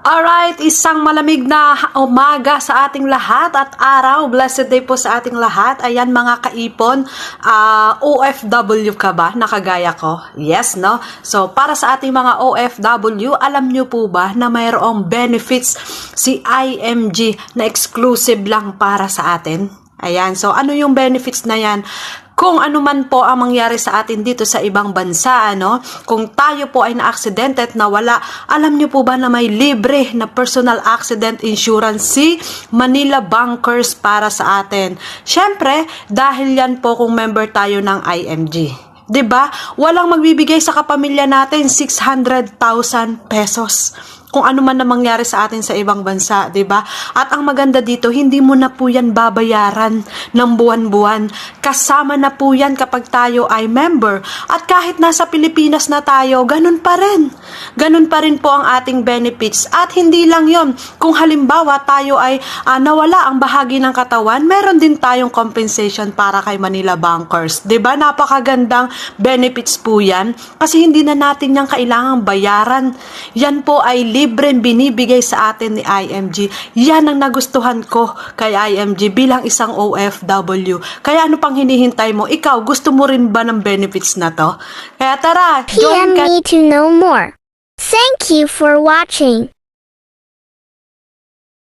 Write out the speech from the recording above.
Alright, isang malamig na umaga sa ating lahat at araw. Blessed day po sa ating lahat. Ayan mga kaipon, OFW ka ba? Nakagaya ko? Yes, no? So, para sa ating mga OFW, alam nyo po ba na mayroong benefits si IMG na exclusive lang para sa atin? Ayan, so ano yung benefits na yan? Kung ano man po ang mangyari sa atin dito sa ibang bansa, kung tayo po ay na-aksidente at nawala, alam niyo po ba na may libre na personal accident insurance si Manila Bankers para sa atin? Syempre, dahil yan po kung member tayo ng IMG. 'Di ba? Walang magbibigay sa kapamilya natin 600,000 pesos. Kung ano man na mangyari sa atin sa ibang bansa, 'di ba? At ang maganda dito, hindi mo na po 'yan babayaran ng buwan-buwan. Kasama na po 'yan kapag tayo ay member. At kahit nasa Pilipinas na tayo, ganun pa rin. Ganun pa rin po ang ating benefits. At hindi lang 'yon. Kung halimbawa tayo ay nawala ang bahagi ng katawan, meron din tayong compensation para kay Manila Bankers. 'Di ba? Napakagandang benefits po 'yan kasi hindi na natin 'yang kailangang bayaran. Yan po ay libreng binibigay sa atin ni IMG. Yan ang nagustuhan ko kay IMG bilang isang OFW. Kaya ano pang hinihintay mo? Ikaw, gusto mo rin ba ng benefits na to? Kaya tara, PM me to know more. Thank you for watching.